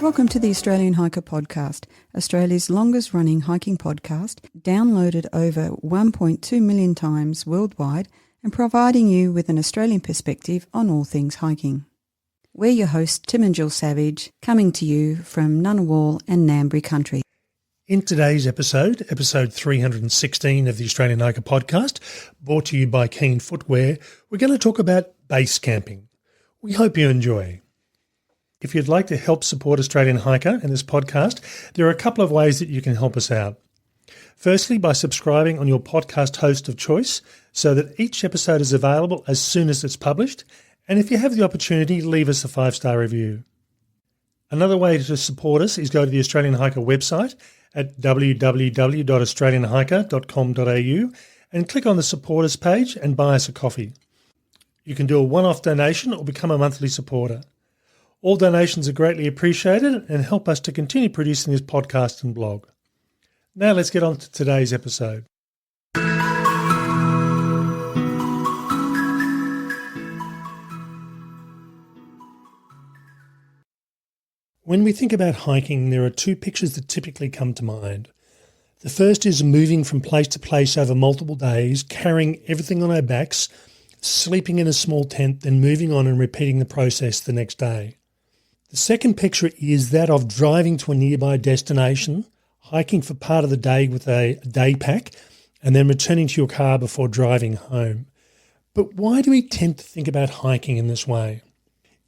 Welcome to the Australian Hiker Podcast, Australia's longest running hiking podcast, downloaded over 1.2 million times worldwide and providing you with an Australian perspective on all things hiking. We're your hosts, Tim and Jill Savage, coming to you from Ngunnawal and Ngambri country. In today's episode 316 of the Australian Hiker Podcast, brought to you by Keen Footwear, we're going to talk about base camping. We hope you enjoy. If you'd like to help support Australian Hiker and this podcast, there are a couple of ways that you can help us out. Firstly, by subscribing on your podcast host of choice so that each episode is available as soon as it's published. And if you have the opportunity, leave us a 5-star review. Another way to support us is go to the Australian Hiker website at www.australianhiker.com.au and click on the supporters page and buy us a coffee. You can do a one-off donation or become a monthly supporter. All donations are greatly appreciated and help us to continue producing this podcast and blog. Now let's get on to today's episode. When we think about hiking, there are two pictures that typically come to mind. The first is moving from place to place over multiple days, carrying everything on our backs, sleeping in a small tent, then moving on and repeating the process the next day. The second picture is that of driving to a nearby destination, hiking for part of the day with a day pack, and then returning to your car before driving home. But why do we tend to think about hiking in this way?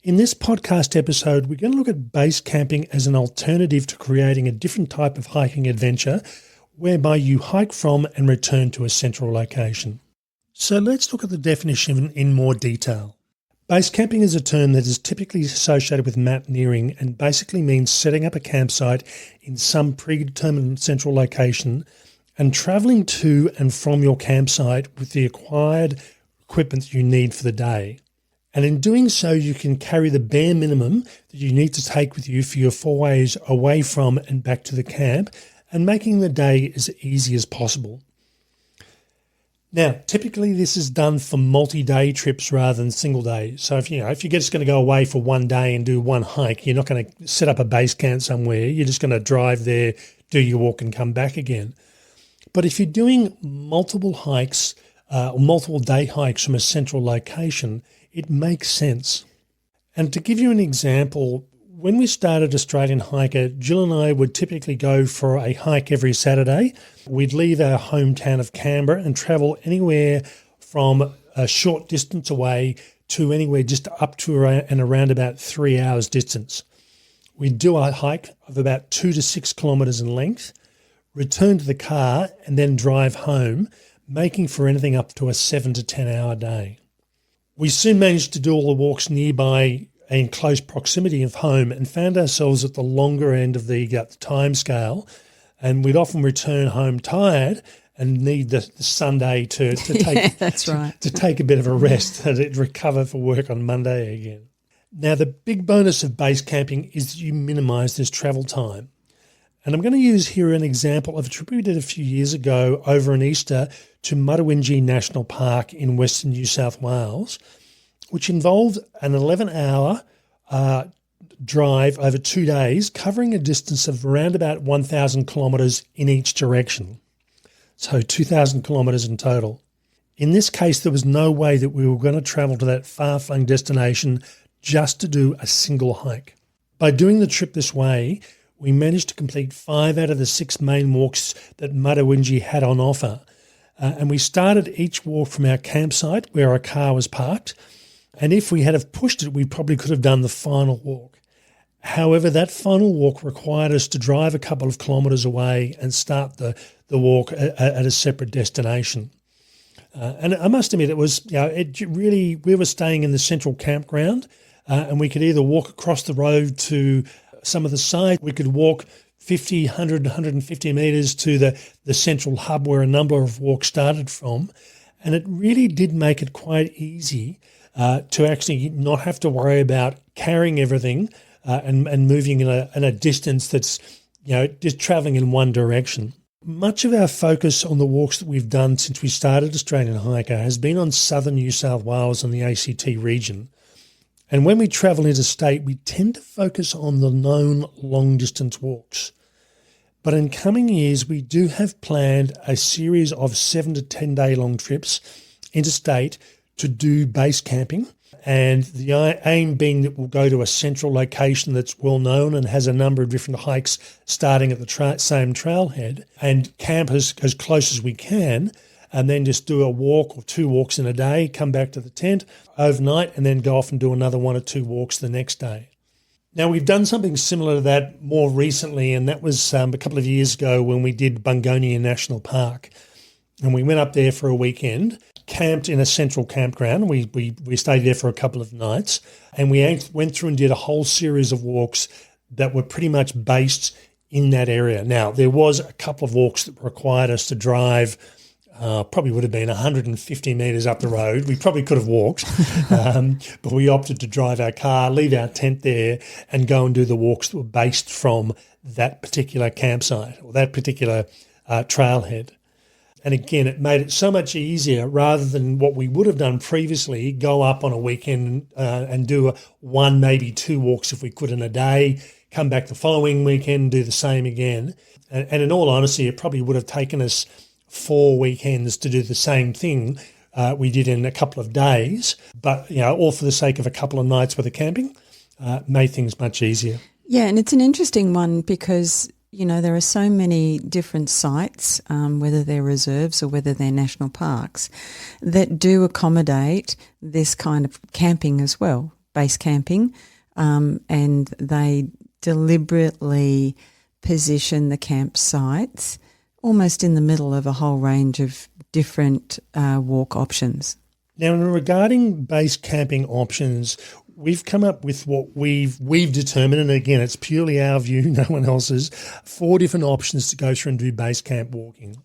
In this podcast episode, we're going to look at base camping as an alternative to creating a different type of hiking adventure whereby you hike from and return to a central location. So let's look at the definition in more detail. Base camping is a term that is typically associated with mountaineering and basically means setting up a campsite in some predetermined central location and travelling to and from your campsite with the acquired equipment you need for the day. And in doing so, you can carry the bare minimum that you need to take with you for your 4 ways away from and back to the camp and making the day as easy as possible. Now, typically this is done for multi-day trips rather than single days. So if you're just going to go away for one day and do one hike, you're not going to set up a base camp somewhere. You're just going to drive there, do your walk and come back again. But if you're doing multiple hikes or multiple day hikes from a central location, it makes sense. And to give you an example, when we started Australian Hiker, Jill and I would typically go for a hike every Saturday. We'd leave our hometown of Canberra and travel anywhere from a short distance away to anywhere just up to and around about 3 hours distance. We'd do a hike of about 2 to 6 kilometres in length, return to the car and then drive home, making for anything up to a 7 to 10 hour day. We soon managed to do all the walks nearby in close proximity of home and found ourselves at the longer end of the time scale, and we'd often return home tired and need the Sunday to take that's right. to take a bit of a rest and recover for work on Monday again. Now, the big bonus of base camping is that you minimise this travel time. And I'm going to use here an example of a trip we did a few years ago over an Easter to Mudawinji National Park in Western New South Wales, which involved an 11-hour drive over 2 days, covering a distance of around about 1,000 kilometres in each direction. So 2,000 kilometres in total. In this case, there was no way that we were going to travel to that far-flung destination just to do a single hike. By doing the trip this way, we managed to complete 5 out of the 6 main walks that Mudawinji had on offer. And we started each walk from our campsite where our car was parked. And if we had have pushed it, we probably could have done the final walk. However, that final walk required us to drive a couple of kilometres away and start the walk at a separate destination. And I must admit, we were staying in the central campground and we could either walk across the road to some of the site, we could walk 50, 100, 150 metres to the central hub where a number of walks started from. And it really did make it quite easy to actually not have to worry about carrying everything and moving in a distance that's, just travelling in one direction. Much of our focus on the walks that we've done since we started Australian Hiker has been on southern New South Wales and the ACT region. And when we travel interstate, we tend to focus on the known long-distance walks. But in coming years, we do have planned a series of 7 to 10 day long trips interstate to do base camping. And the aim being that we'll go to a central location that's well known and has a number of different hikes starting at the same trailhead, and camp as close as we can, and then just do a walk or 2 walks in a day, come back to the tent overnight, and then go off and do another 1 or 2 walks the next day. Now, we've done something similar to that more recently, and that was a couple of years ago when we did Bungonia National Park. And we went up there for a weekend, camped in a central campground. We stayed there for a couple of nights, and we went through and did a whole series of walks that were pretty much based in that area. Now, there was a couple of walks that required us to drive probably would have been 150 metres up the road. We probably could have walked, but we opted to drive our car, leave our tent there, and go and do the walks that were based from that particular campsite or that particular trailhead. And again, it made it so much easier rather than what we would have done previously, go up on a weekend and do 1, maybe 2 walks if we could in a day, come back the following weekend, do the same again. And in all honesty, it probably would have taken us 4 weekends to do the same thing we did in a couple of days, but all for the sake of a couple of nights worth of camping, made things much easier. Yeah, and it's an interesting one because there are so many different sites, whether they're reserves or whether they're national parks, that do accommodate this kind of camping as well, base camping, and they deliberately position the campsites almost in the middle of a whole range of different walk options. Now, regarding base camping options, we've come up with what we've determined, and again, it's purely our view, no one else's, 4 different options to go through and do base camp walking.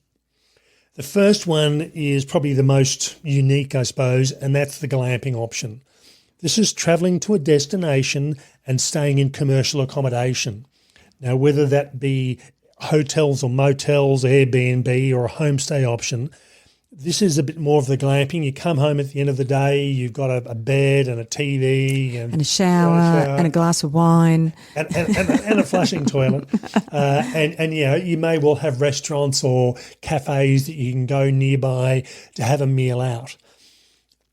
The first one is probably the most unique, I suppose, and that's the glamping option. This is travelling to a destination and staying in commercial accommodation. Now, whether that be hotels or motels, Airbnb or a homestay option, this is a bit more of the glamping. You come home at the end of the day, you've got a bed and a TV and a shower and a glass of wine and a flushing toilet. And you may well have restaurants or cafes that you can go nearby to have a meal out.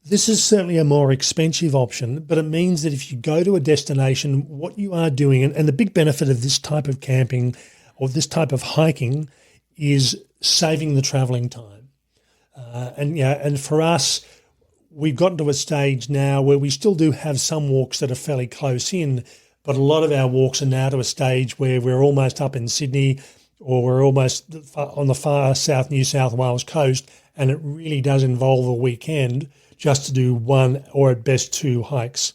This is certainly a more expensive option, but it means that if you go to a destination, what you are doing, and the big benefit of this type of camping or this type of hiking is saving the travelling time. And for us, we've gotten to a stage now where we still do have some walks that are fairly close in, but a lot of our walks are now to a stage where we're almost up in Sydney or we're almost on the far south New South Wales coast, and it really does involve a weekend just to do 1 or at best 2 hikes.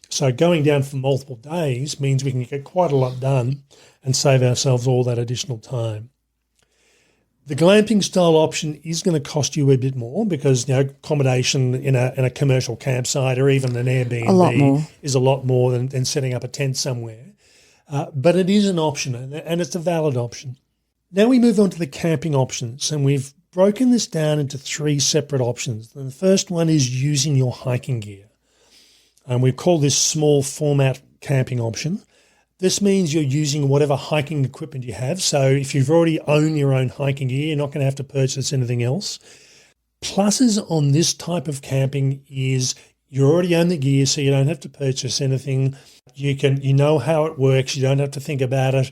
So going down for multiple days means we can get quite a lot done and save ourselves all that additional time. The glamping style option is going to cost you a bit more because accommodation in a commercial campsite or even an Airbnb is a lot more than setting up a tent somewhere. But it is an option and it's a valid option. Now we move on to the camping options, and we've broken this down into 3 separate options. And the first one is using your hiking gear. And we call this small format camping option. This means you're using whatever hiking equipment you have. So if you've already owned your own hiking gear, you're not going to have to purchase anything else. Pluses on this type of camping is you already own the gear, so you don't have to purchase anything. You know how it works. You don't have to think about it.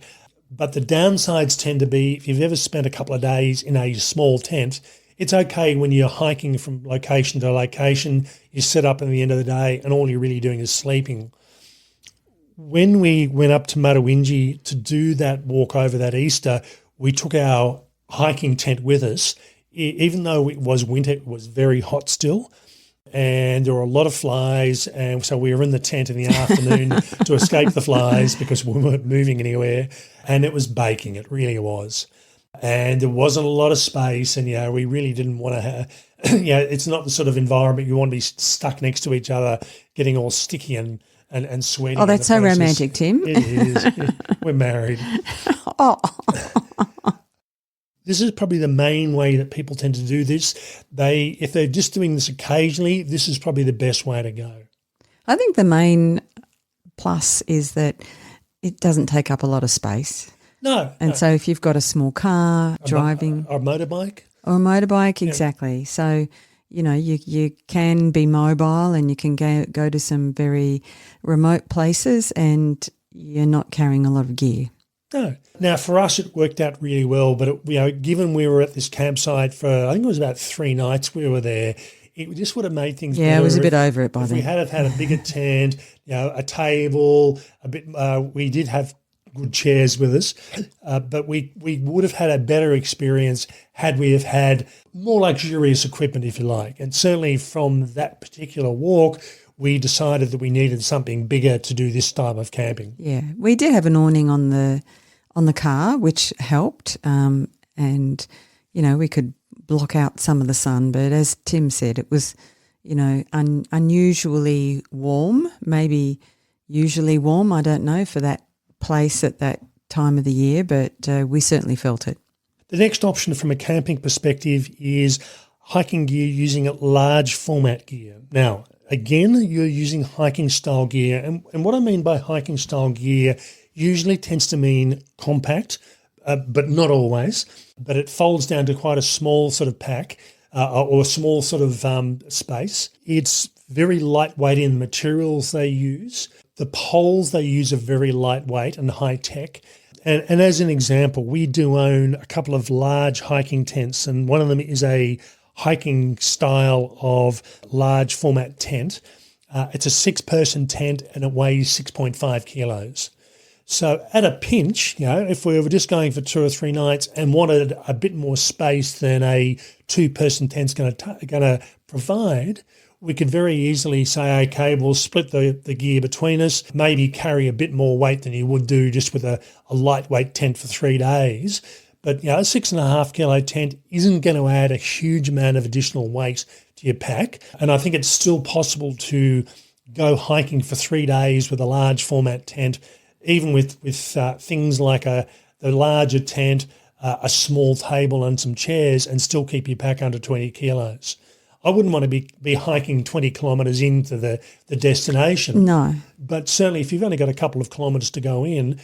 But the downsides tend to be if you've ever spent a couple of days in a small tent, it's okay when you're hiking from location to location, you set up at the end of the day and all you're really doing is sleeping. When we went up to Mutawinji to do that walk over that Easter, we took our hiking tent with us. Even though it was winter, it was very hot still, and there were a lot of flies, and so we were in the tent in the afternoon to escape the flies because we weren't moving anywhere, and it was baking. It really was. And there wasn't a lot of space, and we really didn't want to have, it's not the sort of environment you want to be stuck next to each other, getting all sticky and sweaty. Oh, that's so romantic, Tim. It is. We're married. Oh. This is probably the main way that people tend to do this. If they're just doing this occasionally, this is probably the best way to go. I think the main plus is that it doesn't take up a lot of space. No. And so if you've got a small car, driving. Or a motorbike. Or a motorbike, exactly. So, you can be mobile and you can go to some very remote places and you're not carrying a lot of gear. No. Now, for us, it worked out really well, but, given we were at this campsite for, I think it was about 3 nights we were there, it just would have made things better. Yeah, it was a bit over it by then. We had had a bigger tent, a table, we did have good chairs with us, but we would have had a better experience had we have had more luxurious equipment, if you like. And certainly from that particular walk, we decided that we needed something bigger to do this type of camping. Yeah, we did have an awning on the car, which helped, and we could block out some of the sun. But as Tim said, it was unusually warm, maybe usually warm. I don't know for that place at that time of the year, but we certainly felt it. The next option from a camping perspective is hiking gear using large format gear. Now, again, you're using hiking style gear. And what I mean by hiking style gear usually tends to mean compact, but not always. But it folds down to quite a small sort of pack or a small sort of space. It's very lightweight in the materials they use. The poles they use are very lightweight and high-tech. And as an example, we do own a couple of large hiking tents, and one of them is a hiking style of large format tent. It's a 6-person tent and it weighs 6.5 kilos. So at a pinch, if we were just going for 2 or 3 nights and wanted a bit more space than a 2-person tent's going to provide, we could very easily say, okay, we'll split the gear between us, maybe carry a bit more weight than you would do just with a lightweight tent for 3 days. But, a 6.5 kilo tent isn't going to add a huge amount of additional weight to your pack. And I think it's still possible to go hiking for 3 days with a large format tent, even with things like the larger tent, a small table and some chairs, and still keep your pack under 20 kilos. I wouldn't want to be hiking 20 kilometres into the destination. No. But certainly if you've only got a couple of kilometres to go in,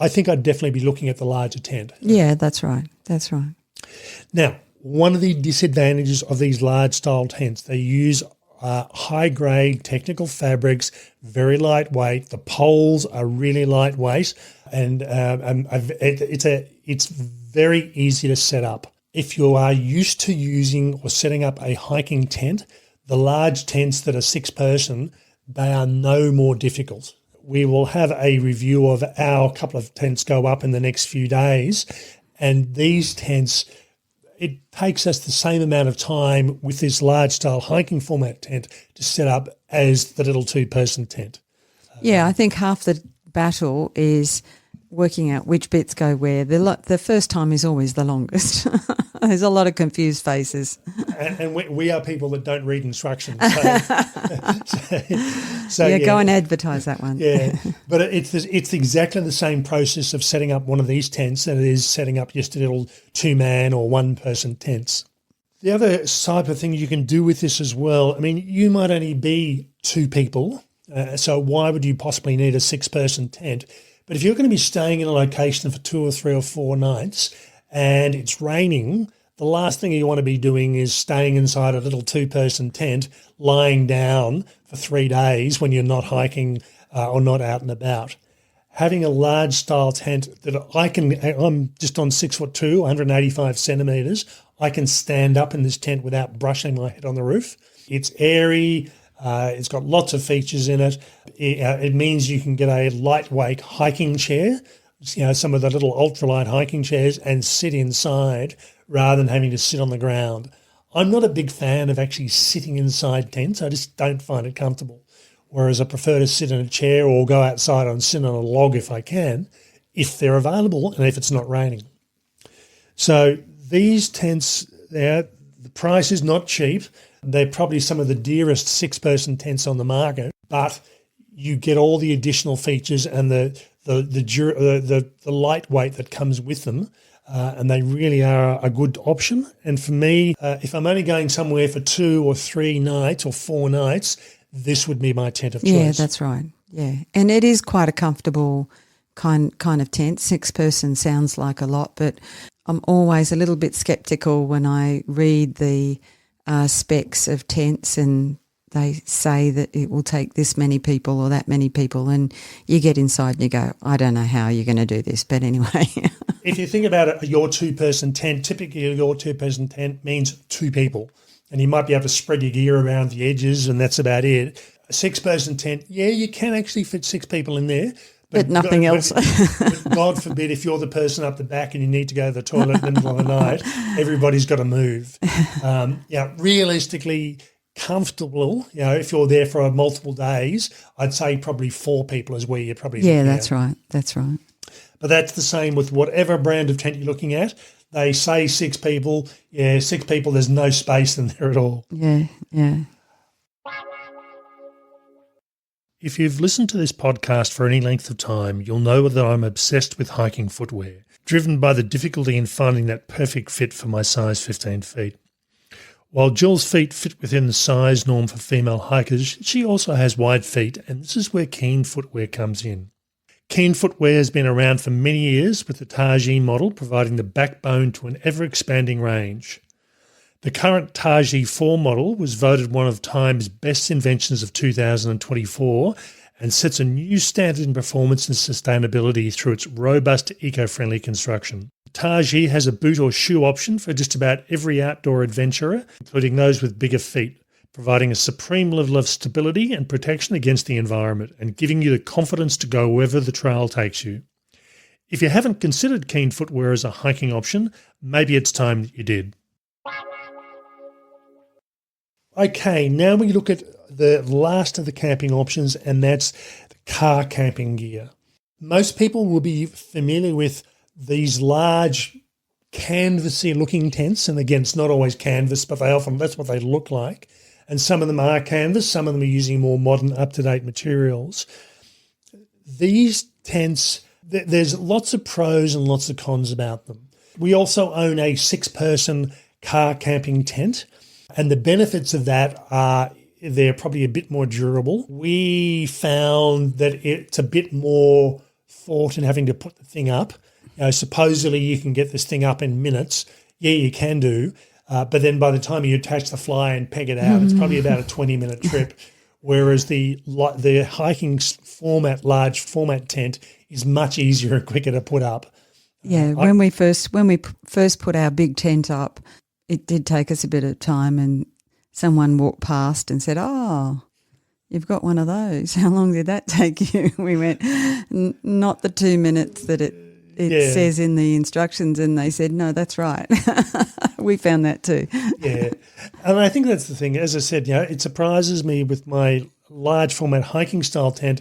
I think I'd definitely be looking at the larger tent. Yeah, that's right. That's right. Now, one of the disadvantages of these large style tents, they use high-grade technical fabrics, very lightweight. The poles are really lightweight, and it's very easy to set up. If you are used to using or setting up a hiking tent, the large tents that are 6-person, they are no more difficult. We will have a review of our couple of tents go up in the next few days, and these tents, it takes us the same amount of time with this large style hiking format tent to set up as the little 2-person tent. Yeah, I think half the battle is working out which bits go where. The first time is always the longest. There's a lot of confused faces. And we are people that don't read instructions. So go and advertise that one. Yeah, but it's exactly the same process of setting up one of these tents that it is setting up just a little 2-man or 1-person tents. The other type of thing you can do with this as well, I mean, you might only be 2 people, so why would you possibly need a 6-person tent? But if you're going to be staying in a location for 2 or 3 or 4 nights and it's raining, the last thing you want to be doing is staying inside a little 2-person tent, lying down for 3 days when you're not hiking or not out and about. Having a large style tent that I'm just on 6'2", 185 centimetres, I can stand up in this tent without brushing my head on the roof. It's airy. It's got lots of features in it. It means you can get a lightweight hiking chair, some of the little ultralight hiking chairs, and sit inside rather than having to sit on the ground. I'm not a big fan of actually sitting inside tents. I just don't find it comfortable. Whereas I prefer to sit in a chair or go outside and sit on a log if I can, if they're available and if it's not raining. So these tents, the price is not cheap. They're probably some of the dearest 6-person tents on the market, but you get all the additional features and the lightweight that comes with them, and they really are a good option. And for me, if I'm only going somewhere for 2 or 3 nights or 4 nights, this would be my tent of choice. Yeah, that's right. Yeah, and it is quite a comfortable kind of tent. 6 person sounds like a lot, but I'm always a little bit sceptical when I read the specs of tents and they say that it will take this many people or that many people, and you get inside and you go, I don't know how you're going to do this, but anyway. If you think about it, your 2-person tent, typically your 2-person tent means 2 people, and you might be able to spread your gear around the edges and that's about it. A 6-person tent, yeah, you can actually fit 6 people in there. But nothing else. But God forbid if you're the person up the back and you need to go to the toilet in the middle of the night, everybody's got to move. Realistically, comfortable, if you're there for multiple days, I'd say probably 4 people is where you're probably looking at. That's right. That's right. But that's the same with whatever brand of tent you're looking at. They say 6 people. Yeah, 6 people, there's no space in there at all. Yeah, yeah. If you've listened to this podcast for any length of time, you'll know that I'm obsessed with hiking footwear, driven by the difficulty in finding that perfect fit for my size 15 feet. While Jill's feet fit within the size norm for female hikers, she also has wide feet, and this is where Keen footwear comes in. Keen footwear has been around for many years, with the Taji model providing the backbone to an ever-expanding range. The current Taji 4 model was voted one of Time's best inventions of 2024 and sets a new standard in performance and sustainability through its robust, eco-friendly construction. Taji has a boot or shoe option for just about every outdoor adventurer, including those with bigger feet, providing a supreme level of stability and protection against the environment and giving you the confidence to go wherever the trail takes you. If you haven't considered Keen footwear as a hiking option, maybe it's time that you did. Okay, now we look at the last of the camping options, and that's the car camping gear. Most people will be familiar with these large canvassy looking tents, and again, it's not always canvas, but that's what they look like. And some of them are canvas, some of them are using more modern, up-to-date materials. These tents, there's lots of pros and lots of cons about them. We also own a 6-person car camping tent, and the benefits of that are they're probably a bit more durable. We found that it's a bit more thought in having to put the thing up. Supposedly you can get this thing up in minutes. Yeah, you can do. But then by the time you attach the fly and peg it out, it's probably about a 20-minute trip. Whereas the hiking format, large format tent is much easier and quicker to put up. Yeah, when we first put our big tent up, it did take us a bit of time, and someone walked past and said, "Oh, you've got one of those. How long did that take you?" We went, "Not the 2 minutes that it says in the instructions," and they said, "No, that's right." We found that too. Yeah, and I think that's the thing. As I said, it surprises me with my large format hiking style tent.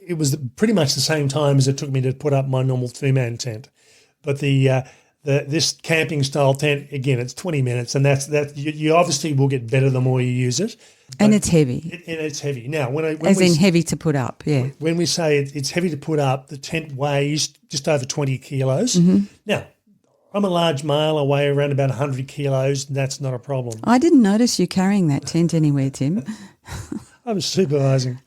It was pretty much the same time as it took me to put up my normal 2-man tent, but this camping style tent, again, it's 20 minutes, and that's you obviously will get better the more you use it. And it's heavy. It's heavy. Now, heavy to put up, yeah. When we say it's heavy to put up, the tent weighs just over 20 kilos. Mm-hmm. Now, I'm a large male. I weigh around about 100 kilos, and that's not a problem. I didn't notice you carrying that tent anywhere, Tim. I was supervising.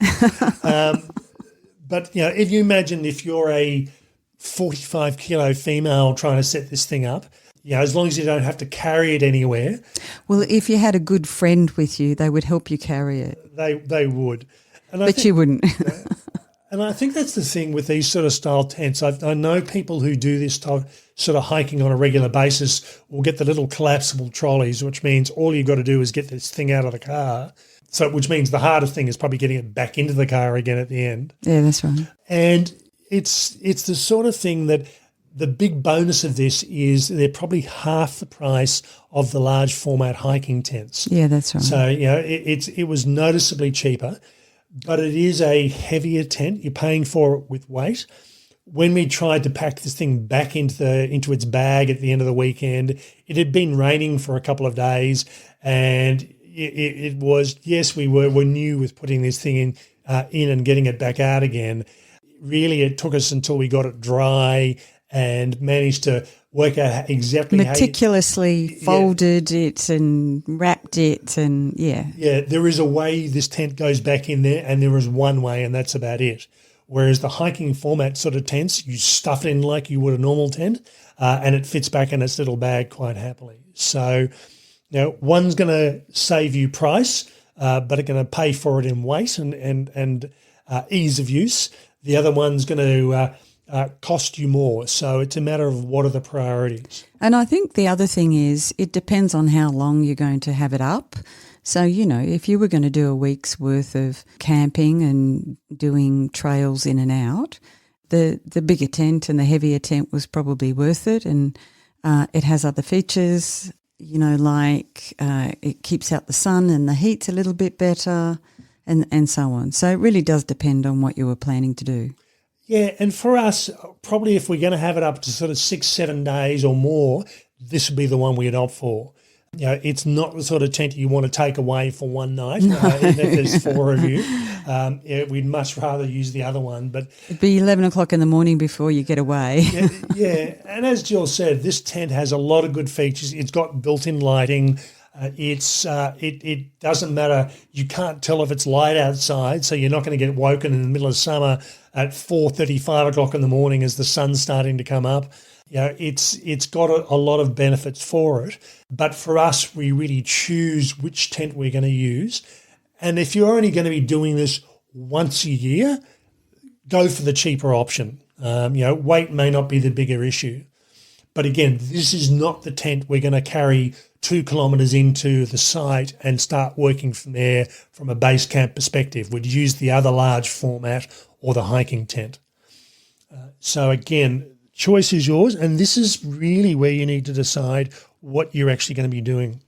But, if you imagine if you're a 45-kilo female trying to set this thing up, as long as you don't have to carry it anywhere. Well, if you had a good friend with you, they would help you carry it. They would. But you wouldn't. And I think that's the thing with these sort of style tents. I know people who do this sort of hiking on a regular basis will get the little collapsible trolleys, which means all you've got to do is get this thing out of the car. So, which means the hardest thing is probably getting it back into the car again at the end. Yeah, that's right. And it's the sort of thing that the big bonus of this is they're probably half the price of the large format hiking tents. Yeah, that's right. So, it was noticeably cheaper, but it is a heavier tent. You're paying for it with weight. When we tried to pack this thing back into its bag at the end of the weekend, it had been raining for a couple of days, and it was, yes, we were new with putting this thing in and getting it back out again. Really, it took us until we got it dry and managed to work out exactly meticulously folded it and wrapped it, and Yeah, there is a way this tent goes back in there, and there is one way, and that's about it. Whereas the hiking format sort of tents, you stuff it in like you would a normal tent, and it fits back in its little bag quite happily. So, one's going to save you price, but it's going to pay for it in weight and ease of use. The other one's going to cost you more. So it's a matter of what are the priorities. And I think the other thing is it depends on how long you're going to have it up. So, if you were going to do a week's worth of camping and doing trails in and out, the bigger tent and the heavier tent was probably worth it. And it has other features, like it keeps out the sun and the heat's a little bit better and so on. So it really does depend on what you were planning to do. Yeah, and for us, probably if we're going to have it up to sort of 6-7 days or more, this would be the one we'd opt for. It's not the sort of tent you want to take away for one night, even if there's 4 of you. We'd much rather use the other one. But it'd be 11 o'clock in the morning before you get away. yeah, and as Jill said, this tent has a lot of good features. It's got built-in lighting. It doesn't matter. You can't tell if it's light outside, so you're not going to get woken in the middle of summer at 4:30, 5 o'clock in the morning as the sun's starting to come up. It's got a lot of benefits for it. But for us, we really choose which tent we're going to use. And if you're only going to be doing this once a year, go for the cheaper option. Weight may not be the bigger issue. But again, this is not the tent we're going to carry 2 kilometres into the site and start working from there from a base camp perspective. We'd use the other large format or the hiking tent. So again, choice is yours, and this is really where you need to decide what you're actually going to be doing.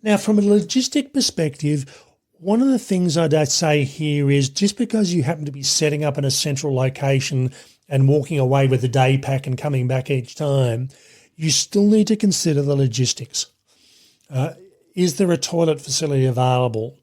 Now, from a logistic perspective, one of the things I'd say here is just because you happen to be setting up in a central location and walking away with a day pack and coming back each time, you still need to consider the logistics. Is there a toilet facility available?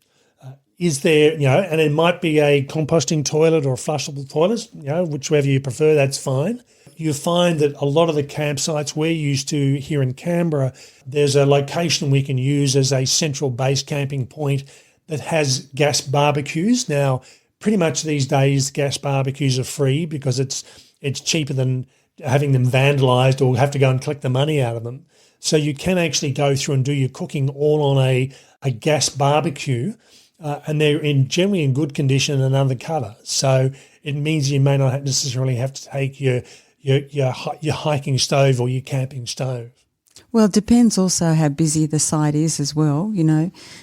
Is there, and it might be a composting toilet or a flushable toilet, whichever you prefer, that's fine. You find that a lot of the campsites we're used to here in Canberra, there's a location we can use as a central base camping point that has gas barbecues. Now, pretty much these days, gas barbecues are free because it's cheaper than having them vandalised or have to go and collect the money out of them. So you can actually go through and do your cooking all on a gas barbecue, and they're generally in good condition and undercover. So it means you may not necessarily have to take your hiking stove or your camping stove. Well, it depends also how busy the site is as well.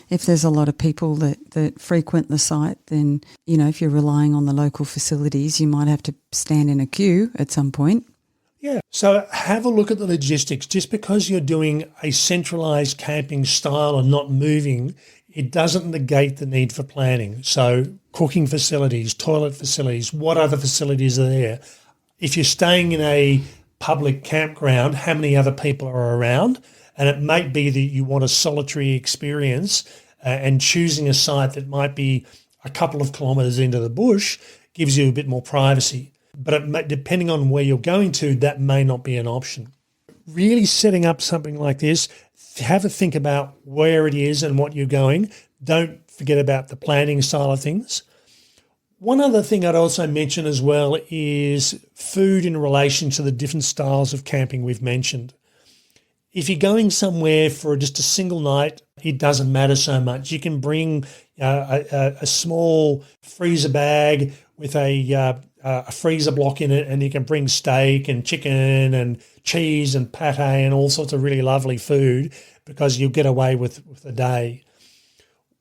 If there's a lot of people that frequent the site, then, if you're relying on the local facilities, you might have to stand in a queue at some point. Yeah, so have a look at the logistics. Just because you're doing a centralised camping style and not moving, it doesn't negate the need for planning. So cooking facilities, toilet facilities, what other facilities are there? If you're staying in a public campground, how many other people are around? And it might be that you want a solitary experience, and choosing a site that might be a couple of kilometres into the bush gives you a bit more privacy. But depending on where you're going to, that may not be an option. Really setting up something like this, have a think about where it is and what you're going. Don't forget about the planning style of things. One other thing I'd also mention as well is food in relation to the different styles of camping we've mentioned. If you're going somewhere for just a single night, it doesn't matter so much. You can bring a small freezer bag with a freezer block in it, and you can bring steak and chicken and cheese and pate and all sorts of really lovely food because you'll get away with a day.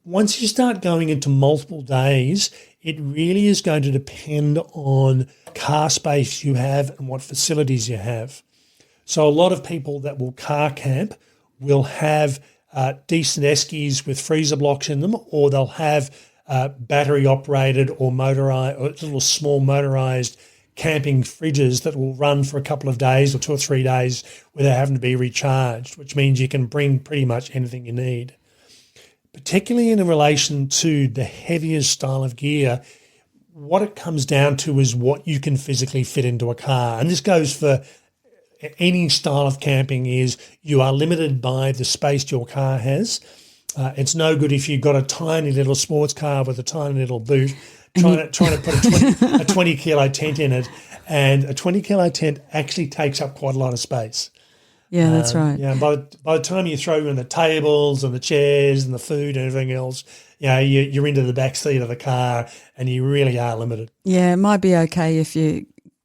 Once you start going into multiple days, it really is going to depend on car space you have and what facilities you have. So a lot of people that will car camp will have decent eskies with freezer blocks in them, or they'll have battery operated or motorized, or little small motorized camping fridges that will run for a couple of days or 2 or 3 days without having to be recharged, which means you can bring pretty much anything you need. Particularly in relation to the heaviest style of gear, what it comes down to is what you can physically fit into a car. And this goes for any style of camping is you are limited by the space your car has. It's no good if you've got a tiny little sports car with a tiny little boot trying to put a 20 kilo tent in it, and a 20 kilo tent actually takes up quite a lot of space. Yeah, that's right. Yeah, by the time you throw in the tables and the chairs and the food and everything else, you're into the back seat of the car and you really are limited. Yeah, it might be okay if you're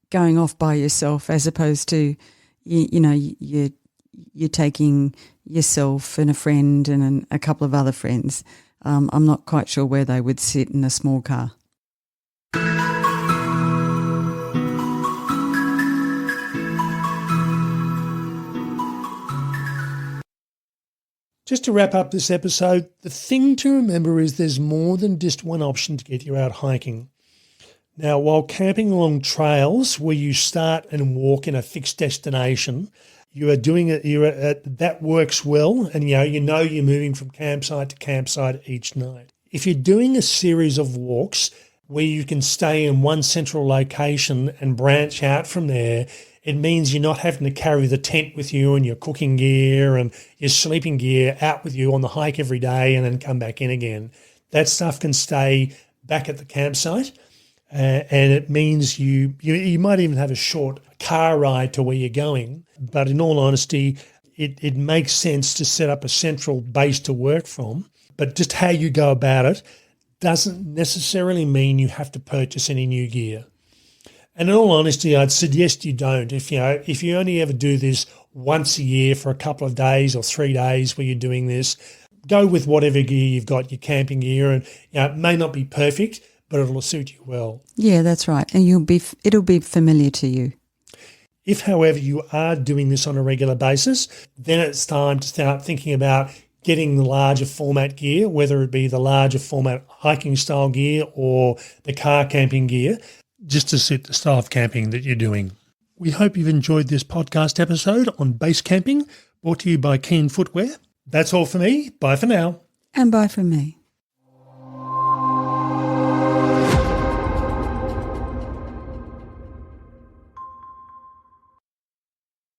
going off by yourself as opposed to, you're taking yourself and a friend and a couple of other friends. I'm not quite sure where they would sit in a small car. Just to wrap up this episode, the thing to remember is there's more than just one option to get you out hiking. Now, while camping along trails where you start and walk in a fixed destination, you are doing it. That works well, and you know you're moving from campsite to campsite each night. If you're doing a series of walks where you can stay in one central location and branch out from there, it means you're not having to carry the tent with you and your cooking gear and your sleeping gear out with you on the hike every day and then come back in again. That stuff can stay back at the campsite, and it means you might even have a short car ride to where you're going. But in all honesty, it makes sense to set up a central base to work from. But just how you go about it doesn't necessarily mean you have to purchase any new gear. And in all honesty, I'd suggest you don't. If you only ever do this once a year for a couple of days or 3 days where you're doing this, go with whatever gear you've got, your camping gear, and it may not be perfect, but it'll suit you well. Yeah, that's right. And it'll be familiar to you. If, however, you are doing this on a regular basis, then it's time to start thinking about getting the larger format gear, whether it be the larger format hiking style gear or the car camping gear, just to suit the style of camping that you're doing. We hope you've enjoyed this podcast episode on base camping, brought to you by Keen Footwear. That's all for me. Bye for now. And bye from me.